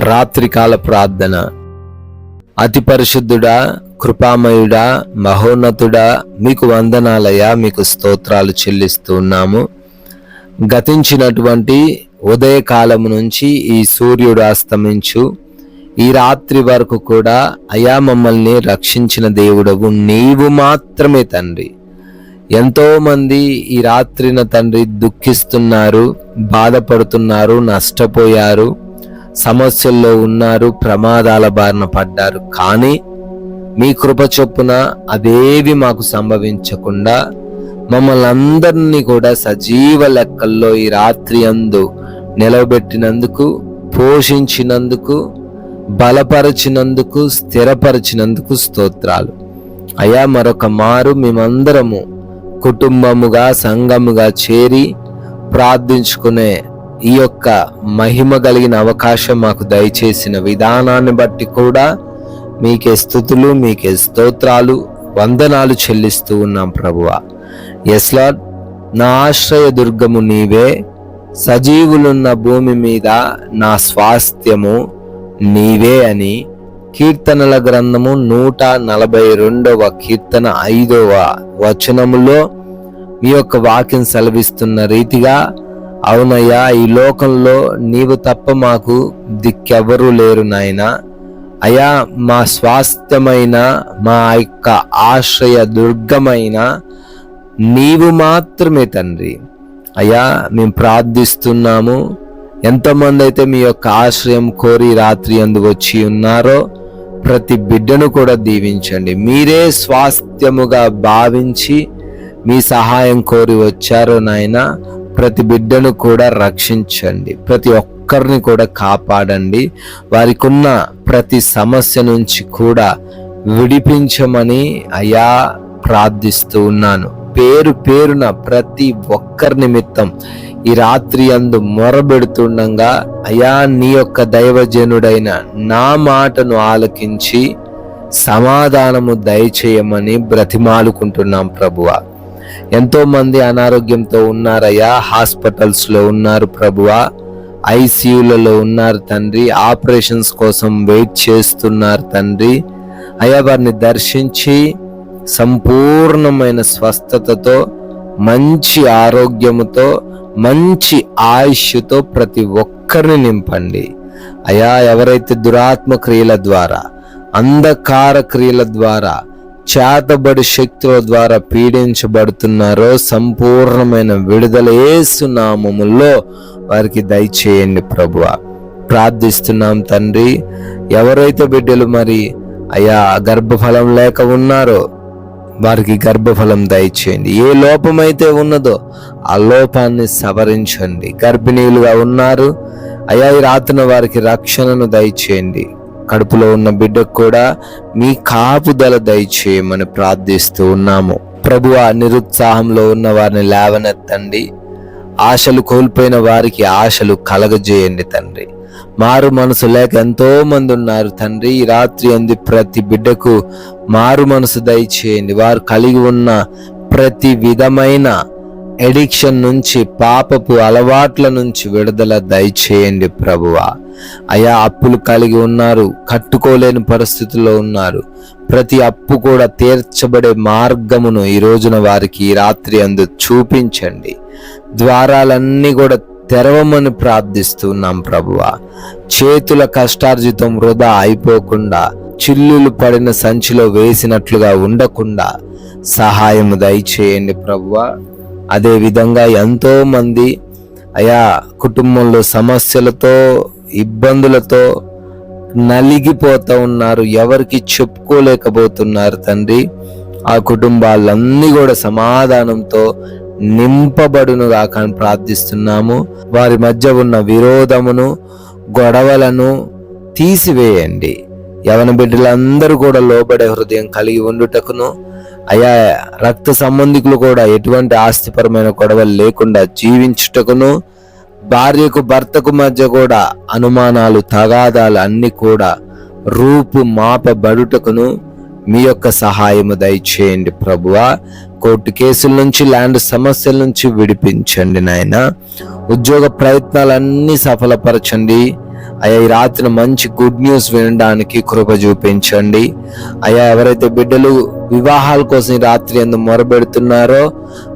రాత్రికాల ప్రార్థన. అతి పరిశుద్ధుడా, కృపామయుడా, మహోన్నతుడా, మీకు వందనాలయ్యా, మీకు స్తోత్రాలు చెల్లిస్తూ ఉన్నాము. గతించినటువంటి ఉదయకాలము నుంచి ఈ సూర్యుడు అస్తమించు ఈ రాత్రి వరకు కూడా అయా మమ్మల్ని రక్షించిన దేవుడవు నీవు మాత్రమే తండ్రి. ఎంతో మంది ఈ రాత్రిన తండ్రి దుఃఖిస్తున్నారు, బాధపడుతున్నారు, నష్టపోయారు, సమస్యల్లో ఉన్నారు, ప్రమాదాల బారిన పడ్డారు. కానీ మీ కృప చొప్పున అదేవి మాకు సంభవించకుండా మమ్మల్ని అందరినీ కూడా సజీవ లెక్కల్లో ఈ రాత్రి అందు నిలవబెట్టినందుకు, పోషించినందుకు, బలపరచినందుకు, స్థిరపరిచినందుకు స్తోత్రాలు అయా. మరొక మారు మేమందరము కుటుంబముగా, సంఘముగా చేరి ప్రార్థించుకునే ఈ యొక్క మహిమ కలిగిన అవకాశం మాకు దయచేసిన విధానాన్ని బట్టి కూడా మీకే స్తుతులు, మీకే స్తోత్రాలు, వందనాలు చెల్లిస్తూ ఉన్నాం ప్రభువా. ఎస్ లార్డ్, నా ఆశ్రయ దుర్గము నీవే, సజీవులున్న భూమి మీద నా స్వాస్థ్యము నీవే అని కీర్తనల గ్రంథము 142వ కీర్తన 5వ వచనములో మీ యొక్క వాక్యం సెలవిస్తున్న రీతిగా, అవునయ్యా, ఈ లోకంలో నీవు తప్ప మాకు దిక్కెవరూ లేరు నాయనా. అయా, మా స్వాస్థ్యమైన, మా యొక్క ఆశ్రయ దుర్గమైన నీవు మాత్రమే తండ్రి. అయ్యా, మేము ప్రార్థిస్తున్నాము. ఎంతమంది అయితే మీ యొక్క ఆశ్రయం కోరి రాత్రి అందు వచ్చి ఉన్నారో ప్రతి బిడ్డను కూడా దీవించండి. మీరే స్వాస్థ్యముగా భావించి మీ సహాయం కోరి వచ్చారో నాయన, ప్రతి బిడ్డను కూడా రక్షించండి, ప్రతి ఒక్కరిని కూడా కాపాడండి. వారికి ఉన్న ప్రతి సమస్య నుంచి కూడా విడిపించమని అయ్యా ప్రార్థిస్తూ ఉన్నాను. పేరు పేరున ప్రతి ఒక్కరి నిమిత్తం ఈ రాత్రి అందు మొరబెడుతుండగా అయా, నీ యొక్క దైవజనుడైన నా మాటను ఆలకించి సమాధానము దయచేయమని బ్రతిమాలుకుంటున్నాం ప్రభువా. ఎంతో మంది అనారోగ్యంతో ఉన్నారయ్యా, హాస్పిటల్స్ లో ఉన్నారు ప్రభువా, ఐసీయూలలో ఉన్నారు తండ్రి, ఆపరేషన్స్ కోసం వెయిట్ చేస్తున్నారు తండ్రి. అయ్యా, వారిని దర్శించి సంపూర్ణమైన స్వస్థతతో, మంచి ఆరోగ్యముతో, మంచి ఆయుష్తో ప్రతి ఒక్కరిని నింపండి అయా. ఎవరైతే దురాత్మ క్రియల ద్వారా, అంధకార క్రియల ద్వారా, చేతబడి శక్తుల ద్వారా పీడించబడుతున్నారో సంపూర్ణమైన విడుదల యేసు నామములో వారికి దయచేయండి ప్రభువా. ప్రార్థిస్తున్నాం తండ్రి. ఎవరైతే బిడ్డలు మరి అయా గర్భఫలం లేక ఉన్నారో వారికి గర్భఫలం దయచేయండి. ఏ లోపమైతే ఉన్నదో ఆ లోపాన్ని సవరించండి. గర్భిణీలుగా ఉన్నారు అయా, ఈ రాత్రిన వారికి రక్షణను దయచేయండి. కడుపులో ఉన్న బిడ్డకు కూడా మీ కాపుదల దయచేయమని ప్రార్థిస్తూ ఉన్నాము ప్రభువా. నిరుత్సాహంలో ఉన్న వారిని లేవనెత్తండి. ఆశలు కోల్పోయిన వారికి ఆశలు కలగజేయండి తండ్రి. మారు మనసు లేక ఎంతో మంది ఉన్నారు తండ్రి. ఈ రాత్రి అంది ప్రతి బిడ్డకు మారు మనసు దయచేయండి. వారు కలిగి ఉన్న ప్రతి విధమైన ఎడిక్షన్ నుంచి, పాపపు అలవాట్ల నుంచి విడుదల దయచేయండి ప్రభువా. అయా, అప్పులు కలిగి ఉన్నారు, కట్టుకోలేని పరిస్థితుల్లో ఉన్నారు. ప్రతి అప్పు కూడా తీర్చబడే మార్గమును ఈ రోజున వారికి ఈ రాత్రి అందు చూపించండి. ద్వారాలన్నీ కూడా తెరవమని ప్రార్థిస్తున్నాం ప్రభువా. చేతుల కష్టార్జితం వృధా అయిపోకుండా, చిల్లులు పడిన సంచిలో వేసినట్లుగా ఉండకుండా సహాయము దయచేయండి ప్రభువా. అదే విధంగా ఎంతో మంది అయా కుటుంబంలో సమస్యలతో, ఇబ్బందులతో నలిగిపోతూ ఉన్నారు, ఎవరికి చెప్పుకోలేకపోతున్నారు తండ్రి. ఆ కుటుంబాలన్నీ కూడా సమాధానంతో నింపబడును గాక అని ప్రార్థిస్తున్నాము. వారి మధ్య ఉన్న విరోధమును, గొడవలను తీసివేయండి. యవన బిడ్డలందరూ కూడా లోబడే హృదయం కలిగి ఉండుటకును, అయా రక్త సంబంధికులు కూడా ఎటువంటి ఆస్తిపరమైన గొడవలు లేకుండా జీవించుటకును, భార్యకు భర్తకు మధ్య కూడా అనుమానాలు, తగాదాలు అన్ని కూడా రూపు మాపబడుటకును మీ యొక్క సహాయము దయచేయండి ప్రభువా. కోర్టు కేసుల నుంచి, ల్యాండ్ సమస్యల నుంచి విడిపించండి నాయన. ఉద్యోగ ప్రయత్నాలన్నీ సఫలపరచండి. అయ్యా ఈ రాత్రి మంచి గుడ్ న్యూస్ వినడానికి కృప చూపించండి. అయ్యా ఎవరైతే బిడ్డలు వివాహాల కోసం ఈ రాత్రి యందు మొరబెడుతున్నారో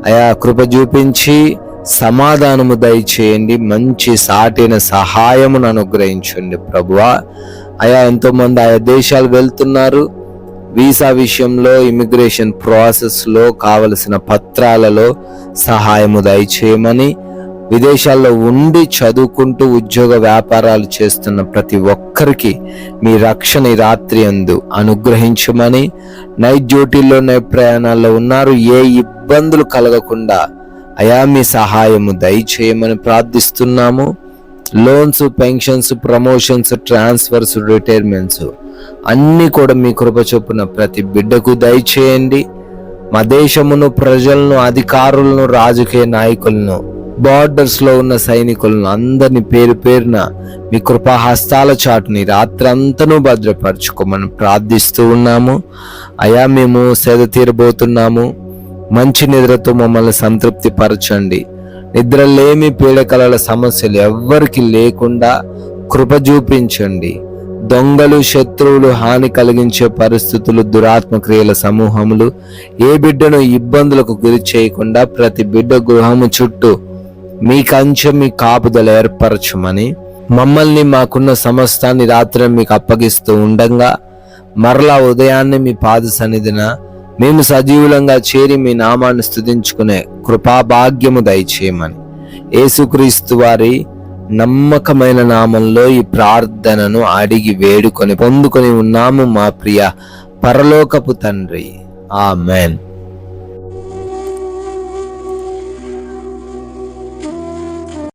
అయ్యా కృప చూపించి సమాధానము దయచేయండి. మంచి సాటైన సహాయమును అనుగ్రహించండి ప్రభువా. అయ్యా ఎంతో మంది ఆయా దేశాలు వెళ్తున్నారు. వీసా విషయంలో, ఇమిగ్రేషన్ ప్రాసెస్ లో కావలసిన పత్రాలలో సహాయము దయచేయమని, విదేశాల్లో ఉండి చదువుకుంటూ ఉద్యోగ వ్యాపారాలు చేస్తున్న ప్రతి ఒక్కరికి మీ రక్షణ ఈ రాత్రి యందు అనుగ్రహించమని, నైట్ డ్యూటీల్లో నైట్ ప్రయాణాల్లో ఉన్నారు, ఏ ఇబ్బందులు కలగకుండా అయా మీ సహాయము దయచేయమని ప్రార్థిస్తున్నాము. Loans, pensions, promotions, transfers, retirements అన్ని కూడా మీ కృప చొప్పున ప్రతి బిడ్డకు దయచేయండి. మా దేశమును, ప్రజలను, అధికారులను, రాజకీయ నాయకులను, బార్డర్స్ లో ఉన్న సైనికులను అందరిని పేరు పేరున మీ కృపాహస్తాల చాటుని రాత్రంతనూ భద్రపరచుకోమని ప్రార్థిస్తూ ఉన్నాము. అయా మేము సేద తీరబోతున్నాము. మంచి నిద్రతో మమ్మల్ని సంతృప్తి పరచండి. నిద్రలేమి, పీడకలల సమస్యలు ఎవ్వరికి లేకుండా కృప చూపించండి. దొంగలు, శత్రువులు, హాని కలిగించే పరిస్థితులు, దురాత్మ క్రియల సమూహములు ఏ బిడ్డను ఇబ్బందులకు గురి చేయకుండా ప్రతి బిడ్డ గృహము చుట్టూ మీ కంచె, మీ కాపుదల ఏర్పరచమని, మమ్మల్ని, మాకున్న సమస్తాన్ని రాత్రి మీకు అప్పగిస్తూ ఉండగా మరలా ఉదయాన్నే మీ పాద సన్నిధిన మేము సజీవులంగా చేరి మీ నామాన్ని స్తుతించుకునే కృపాభాగ్యము దయచేయమని యేసుక్రీస్తు వారి నమ్మకమైన నామంలో ఈ ప్రార్థనను అడిగి వేడుకొని పొందుకొని ఉన్నాము మా ప్రియ పరలోకపు తండ్రి. ఆమేన్.